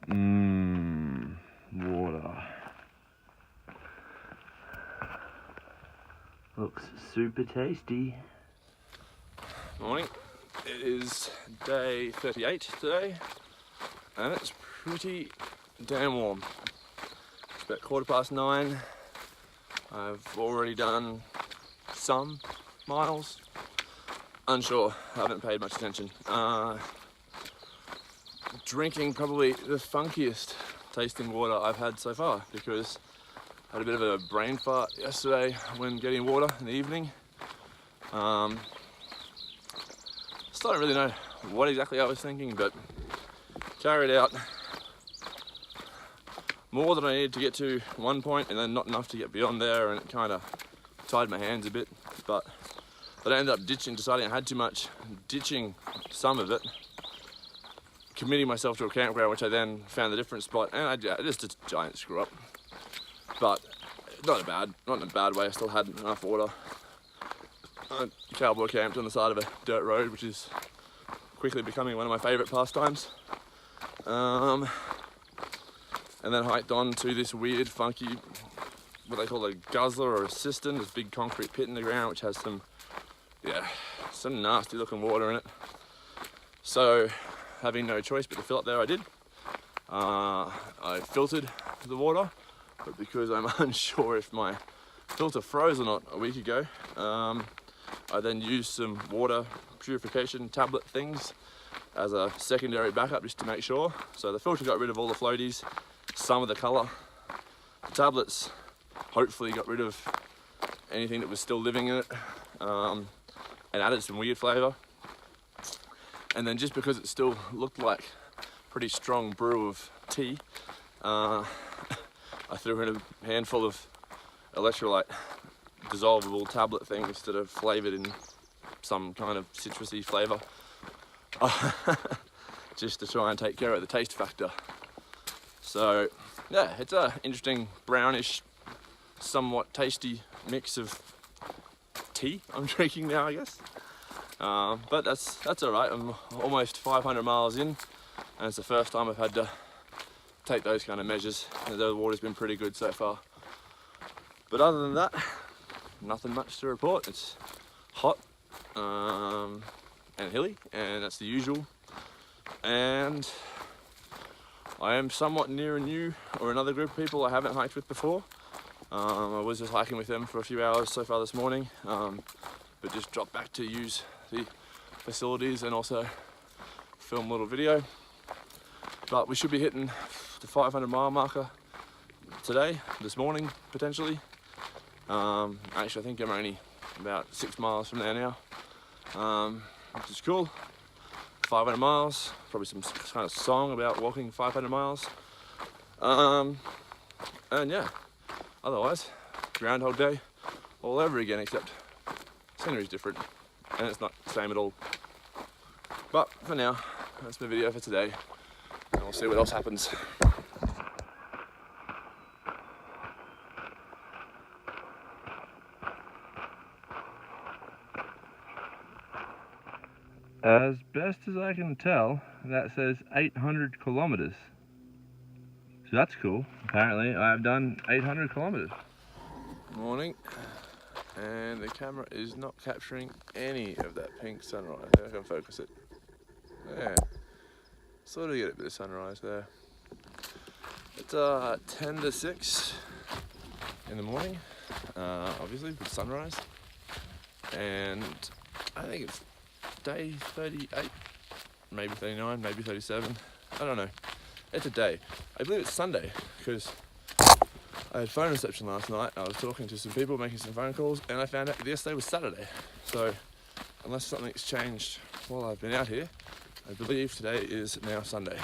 Water. Looks super tasty. Morning. It is day 38 today, and it's pretty damn warm. It's about 9:15. I've already done some miles. Unsure, I haven't paid much attention. Drinking probably the funkiest tasting water I've had so far, because I had a bit of a brain fart yesterday when getting water in the evening. Still don't really know what exactly I was thinking, but carried out more than I needed to get to one point, and then not enough to get beyond there, and it kind of tied my hands a bit. But I ended up deciding I had too much, ditching some of it, committing myself to a campground, which I then found a different spot, and I just a giant screw up. But not in a bad way. I still had enough water. I cowboy camped on the side of a dirt road, which is quickly becoming one of my favourite pastimes. And then hiked on to this weird, funky, what they call a guzzler or a cistern, this big concrete pit in the ground, which has some nasty looking water in it. So, having no choice but to fill up there, I did. I filtered the water, but because I'm unsure if my filter froze or not a week ago, I then used some water purification tablet things as a secondary backup, just to make sure. So the filter got rid of all the floaties, some of the colour. The tablets hopefully got rid of anything that was still living in it, and added some weird flavour. And then just because it still looked like pretty strong brew of tea, I threw in a handful of electrolyte dissolvable tablet things that are flavoured in some kind of citrusy flavour, just to try and take care of the taste factor. So yeah, it's a interesting brownish, somewhat tasty mix of tea I'm drinking now, I guess. But that's all right. I'm almost 500 miles in, and it's the first time I've had to take those kind of measures. The water's been pretty good so far. But other than that, nothing much to report. It's hot and hilly, and that's the usual. And I am somewhat near another group of people I haven't hiked with before. I was just hiking with them for a few hours so far this morning, but just dropped back to use the facilities and also film a little video. But we should be hitting the 500 mile marker this morning, potentially. Actually, I think I'm only about 6 miles from there now, which is cool. 500 miles, probably some kind of song about walking 500 miles. And yeah, otherwise, Groundhog Day all over again, except scenery's different, and it's not the same at all. But for now, that's my video for today, and we'll see what else happens. As best as I can tell, that says 800 kilometers. So that's cool. Apparently I've done 800 kilometers. Morning, and the camera is not capturing any of that pink sunrise. I can focus it. Yeah, sort of get a bit of sunrise there. It's 10 to 6 in the morning, obviously with sunrise, and I think it's day 38, maybe 39, maybe 37, I don't know. It's a day. I believe it's Sunday, because I had phone reception last night. I was talking to some people, making some phone calls, and I found out yesterday was Saturday. So unless something's changed while I've been out here, I believe today is now Sunday.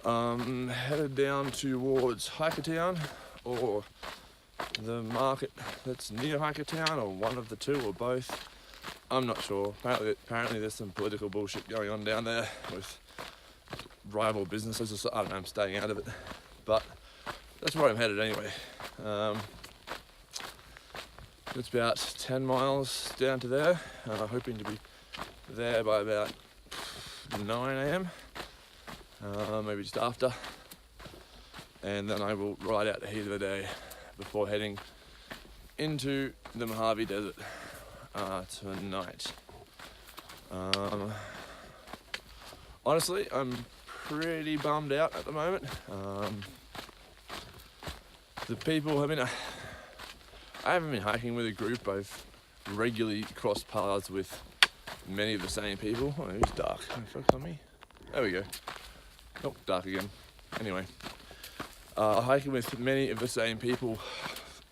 Headed down towards Hikertown, or the market that's near Hikertown, or one of the two, or both. I'm not sure. Apparently there's some political bullshit going on down there with rival businesses, or I don't know, I'm staying out of it. But that's where I'm headed anyway. It's about 10 miles down to there, hoping to be there by about 9 AM. maybe just after, and then I will ride out the heat of the day before heading into the Mojave Desert tonight. Honestly, I'm pretty bummed out at the moment. The people, I haven't been hiking with a group. I've regularly crossed paths with many of the same people. Oh, it's dark. Can you focus on me? There we go. Oh, dark again. Anyway, hiking with many of the same people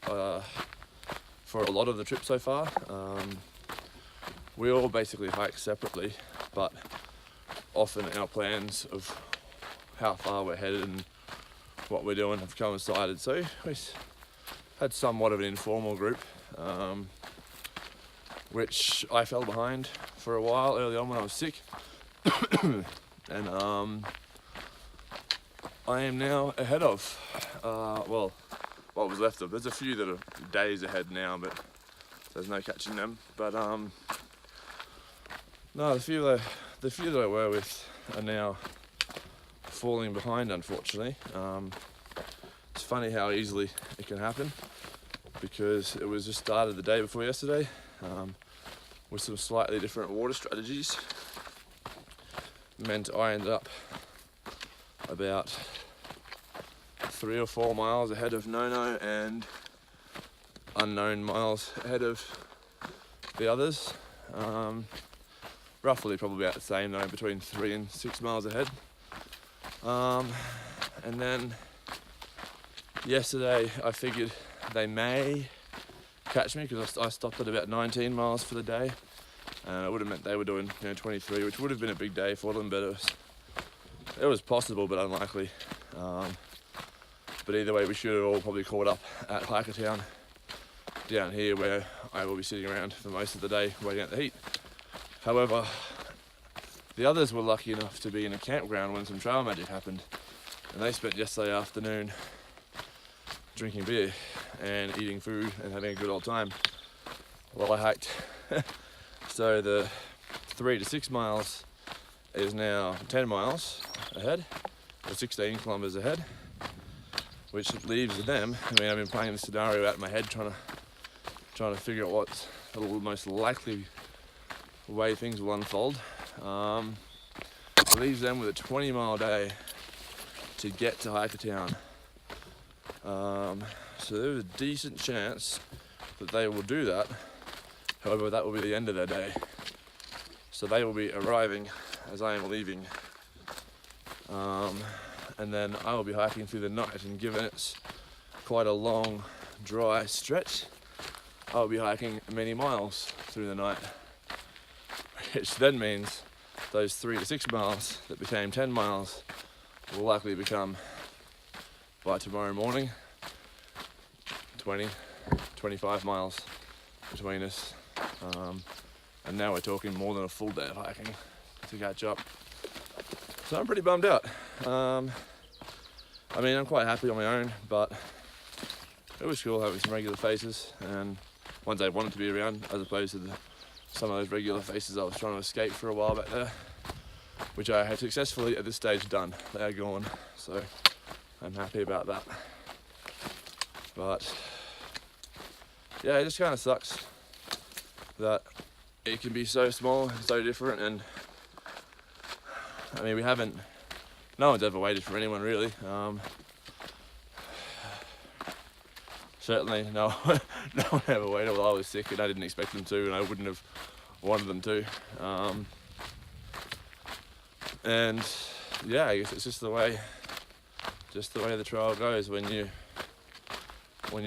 for a lot of the trip so far. We all basically hike separately, but often our plans of how far we're headed and what we're doing have coincided. So we had somewhat of an informal group, which I fell behind for a while early on when I was sick. And I am now ahead of, well, what was left of. There's a few that are days ahead now, but there's no catching them. But no, the few that I were with are now falling behind, unfortunately. It's funny how easily it can happen, because it was just started the day before yesterday with some slightly different water strategies. Meant I ended up about 3 or 4 miles ahead of Nono and unknown miles ahead of the others. Roughly probably about the same though, between 3 and 6 miles ahead. And then yesterday I figured they may catch me, because I stopped at about 19 miles for the day. It would have meant they were doing 23, which would have been a big day for them, but it was possible but unlikely. But either way, we should have all probably caught up at Hikertown down here, where I will be sitting around for most of the day waiting out the heat. However, the others were lucky enough to be in a campground when some trail magic happened, and they spent yesterday afternoon drinking beer and eating food and having a good old time while I hiked. So the 3 to 6 miles is now 10 miles ahead, or 16 kilometers ahead, which leaves them. I've been playing this scenario out in my head, trying to figure out what's the most likely way things will unfold. It leaves them with a 20-mile day to get to Hikertown. So there's a decent chance that they will do that. However, that will be the end of their day. So they will be arriving as I am leaving. And then I will be hiking through the night, and given it's quite a long, dry stretch, I'll be hiking many miles through the night. Which then means those 3 to 6 miles that became 10 miles will likely become, by tomorrow morning, 20, 25 miles between us. And now we're talking more than a full day of hiking to catch up. So I'm pretty bummed out. I'm quite happy on my own, but it was cool having some regular faces, and ones I wanted to be around, as opposed to some of those regular faces I was trying to escape for a while back there, which I have successfully at this stage done. They are gone, so I'm happy about that. But yeah, it just kind of sucks that it can be so small and so different. And no one's ever waited for anyone really. Certainly no one ever waited while I was sick, and I didn't expect them to, and I wouldn't have wanted them to. And yeah, I guess it's just the way the trail goes when you're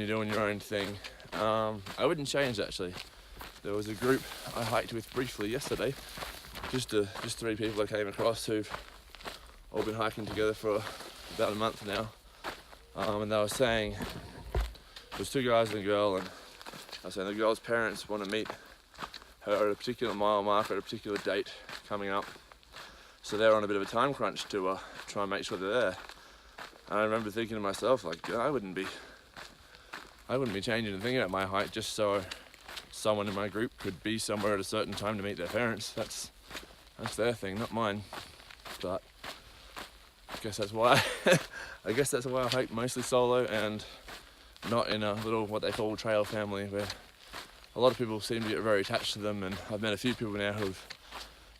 doing your own thing. I wouldn't change, actually. There was a group I hiked with briefly yesterday, just 3 people I came across who've all been hiking together for about a month now, and they were saying, there's 2 guys and a girl, and I was saying the girl's parents want to meet her at a particular mile marker at a particular date coming up, so they're on a bit of a time crunch to try and make sure they're there. And I remember thinking to myself, like, I wouldn't be changing and thinking about my hike just so someone in my group could be somewhere at a certain time to meet their parents. That's their thing, not mine. But guess that's why I guess that's why I hike mostly solo and not in a little what they call trail family, where a lot of people seem to get very attached to them. And I've met a few people now who've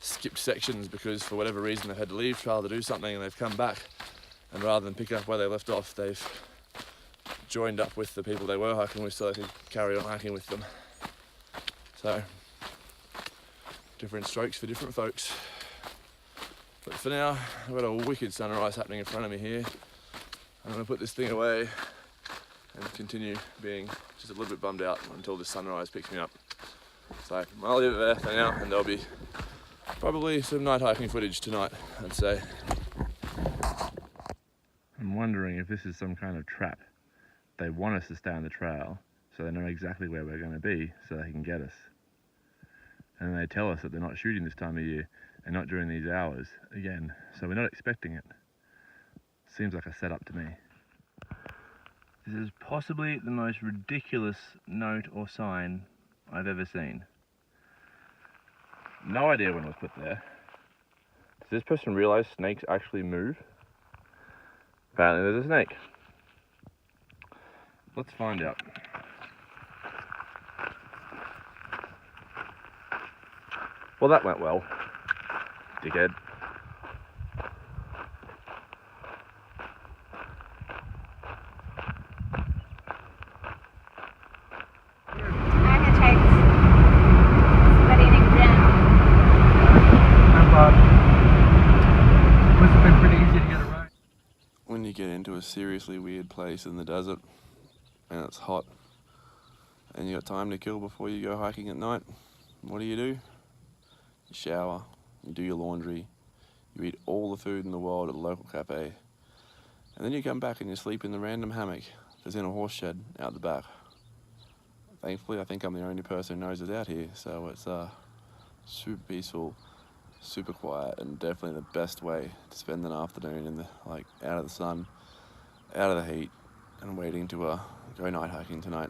skipped sections because for whatever reason they've had to leave trail to do something, and they've come back, and rather than pick up where they left off, they've joined up with the people they were hiking with so they could carry on hiking with them. So different strokes for different folks. But for now, I've got a wicked sunrise happening in front of me here. I'm going to put this thing away and continue being just a little bit bummed out until the sunrise picks me up. So I'll leave it there for now, and there'll be probably some night hiking footage tonight, I'd say. I'm wondering if this is some kind of trap. They want us to stay on the trail so they know exactly where we're going to be so they can get us. And then they tell us that they're not shooting this time of year and not during these hours again, so we're not expecting it. Seems like a setup to me. This is possibly the most ridiculous note or sign I've ever seen. No idea when it was put there. Does this person realize snakes actually move? Apparently there's a snake. Let's find out. Well, that went well, dickhead. When you get into a seriously weird place in the desert and it's hot and you got time to kill before you go hiking at night, what do? You shower, you do your laundry, you eat all the food in the world at the local cafe, and then you come back and you sleep in the random hammock that's in a horse shed out the back. Thankfully, I think I'm the only person who knows it's out here, so it's super peaceful, super quiet, and definitely the best way to spend an afternoon in the out of the sun, out of the heat, and waiting to go night hiking tonight.